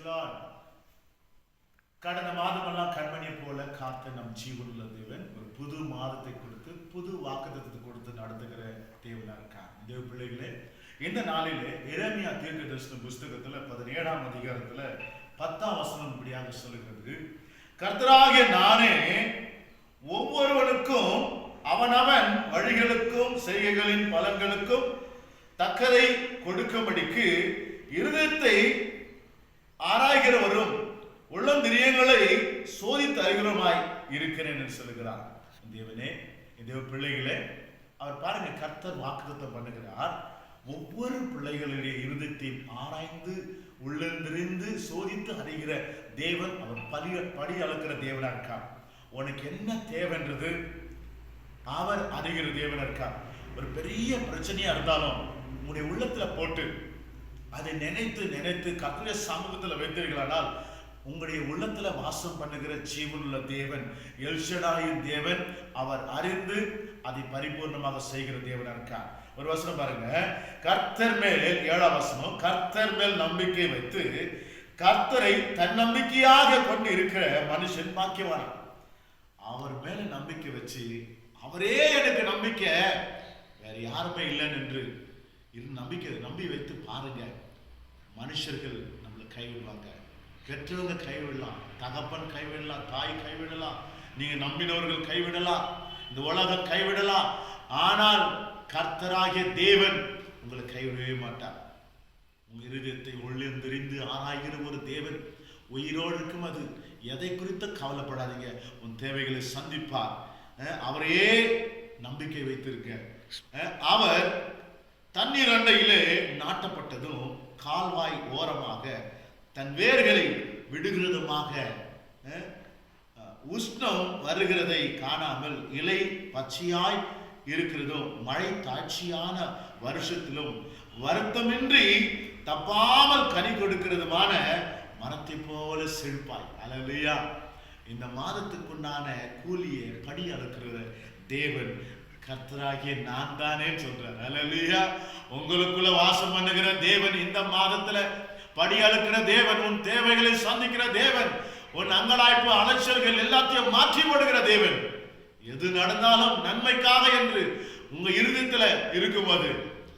Lord. கடந்த மாதமெல்லாம் கண்மணியை போல காத்த நம் ஜீவனுள்ள தேவன் ஒரு புது மாதத்தை கொடுத்து புது வாக்குத்தத்தத்தை கொடுத்து நடத்துகிற தேவனா இருக்கார். தேவ பிள்ளைகளே, இந்த நாளிலே எரேமியா தீர்க்கதரிசன புஸ்தகத்துல 17ஆம் அதிகாரத்துல 10ஆம் வசனம் இப்படியாக சொல்லுகிறது, கர்த்தராகிய நானே ஒவ்வொருவனுக்கும் அவனவன் வழிகளுக்கும் செய்கைகளின் பலன்களுக்கும் தக்கதை கொடுக்கும்படிக்கு இருதயத்தை ஆராய்கிறவரும் உள்ளந்திரியங்களை சோதித்து அறிகிறமாய் இருக்கிறேன் என்று சொல்லுகிறார். தேவனே, தேவ பிள்ளைகளே, அவர் பாருங்க, கர்த்தர் வாக்குத்தத்தம் பண்ணுகிறார். ஒவ்வொரு பிள்ளைகளுடைய இருதயத்தை ஆராய்ந்து உள்ளந்திரிந்து சோதித்து அறிகிற தேவன். அவர் படி அளக்கிற தேவனா இருக்கார். உனக்கு என்ன தேவைன்றது அவர் அறிகிற தேவனா இருக்கார். ஒரு பெரிய பிரச்சனையா இருந்தாலும் உங்களுடைய உள்ளத்துல போட்டு அதை நினைத்து நினைத்து கர்த்தருடைய சமூகத்தில் வைத்தீர்களானால் உங்களுடைய உள்ளத்துல வாசம் பண்ணுகிற ஜீவனுள்ள தேவன், எல்ஷடாயின் தேவன், அவர் அறிந்து அதை பரிபூர்ணமாக செய்கிற தேவனா இருக்கார். ஒரு வசனம் பாருங்க, கர்த்தர் மேல் 7ஆம் வசனம், கர்த்தர் மேல் நம்பிக்கை வைத்து கர்த்தரை தன் நம்பிக்கையாக கொண்டு இருக்கிற மனுஷன் பாக்கியவான். அவர் மேல நம்பிக்கை வச்சு, அவரே எனக்கு நம்பிக்கை, வேற யாருமே இல்லைன்னு என்று நம்பி வைத்து பாருங்க. மனுஷர்கள் நம்மளை கைவிடுவாங்க, பெற்றவங்க கைவிடலாம், தகப்பன் கைவிடலாம், தாய் கைவிடலாம், நீங்க நம்பினவர்கள் கைவிடலாம், இந்த உலகம் கைவிடலாம். ஆனால் கர்த்தராகிய தேவன் உங்களை கைவிடவே மாட்டார். உங்க இருதயத்தை உள்ளிருந்தறிந்து ஆராய்கிற ஒரு தேவன் உயிரோடு இருக்கும். அது எதை குறித்து கவலைப்படாதீங்க, உன் தேவைகளை சந்திப்பார். அவரையே நம்பிக்கை வைத்திருக்க. அவர் தண்ணீர் அண்டையிலே நாட்டப்பட்டதும் கால்வாய் ஓரமாக தன் வேர்களை விடுகிறதுமாக, உஷ்ணம் வருகிறதை காணாமல் இலை பச்சையாய் இருக்கிறதும் மழை தாட்சியான வருஷத்திலும் வருத்தமின்றி தப்பாமல் கனி கொடுக்கிறதுமான மரத்தை போல செழிப்பாய். அல்லேலூயா. இந்த மாதத்துக்குண்டான கூலியை படி அளக்கிற தேவன் கர்த்தராகிய நான் தானே சொல்றார். அல்லேலூயா. உங்களுக்குள்ள வாசம் பண்ணுகிற தேவன், இந்த மாதத்துல படி அளக்கிற தேவன், உன் தேவைகளை சந்திக்கிற தேவன், உன் அங்கலாய்ப்பு அலைச்சல்கள் எல்லாத்தையும் மாற்றி போடுகிற தேவன். எது நடந்தாலும் நன்மைக்காக என்று உங்க இருதயத்துல இருக்கும்போது,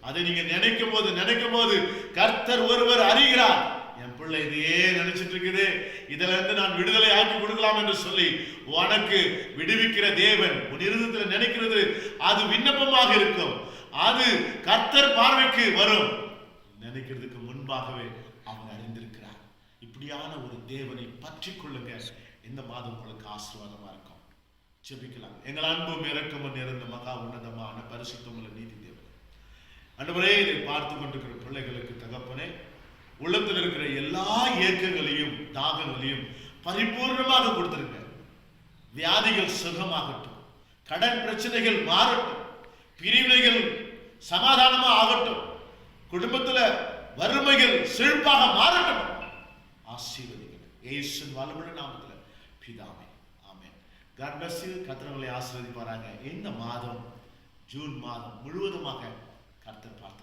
அதை நீங்க நினைக்கும் போது கர்த்தர் ஒருவர் அறிகிறார். என் பிள்ளை இதையே நினைச்சிட்டு இருக்குது, இதுல இருந்து நான் விடுதலை ஆக்கி கொடுக்கலாம் என்று சொல்லி உனக்கு விடுவிக்கிற தேவன். உன் இருதயத்துல நினைக்கிறது அது விண்ணப்பமாக இருக்கும், அது கர்த்தர் பார்வைக்கு வரும். நினைக்கிறதுக்கு முன்பாகவே அவர் அறிந்திருக்கிறார். இப்படியான ஒரு தேவனை பற்றி கொள்ளுங்க. இந்த மாதம் உங்களுக்கு ஆசீர்வாதமா இருக்கும். ஜெபிக்கலாம். எங்கள் அன்பும் இரக்கமும் நிறைந்த மகா உன்னதமான பரிசுத்தமுள்ள நீதி தேவன், ஆண்டவரே, இதை பார்த்து கொண்டிருக்கிற பிள்ளைகளுக்கு தகப்பனே, உள்ளத்தில் இருக்கிற எல்லா ஏக்கங்களையும் தாகங்களையும் பரிபூர்ணமாக கொடுத்திருக்க. வியாதிகள் சுகமாகட்டும், கடன் பிரச்சனைகள் மாறட்டும், பிரிவினைகள் சமாதானமா ஆகட்டும், குடும்பத்துல வறுமைகள் செழிப்பாக மாறட்டும். ஆசீர்வதிகள் இயேசுவின் வல்லமையுள்ள நாமத்துல பிதாவே, ஆமென். God bless you. கர்த்தர் உங்களை ஆசீர்வதிப்பாராக. இந்த மாதம், ஜூன் மாதம் முழுவதுமாக கர்த்தர் பார்த்து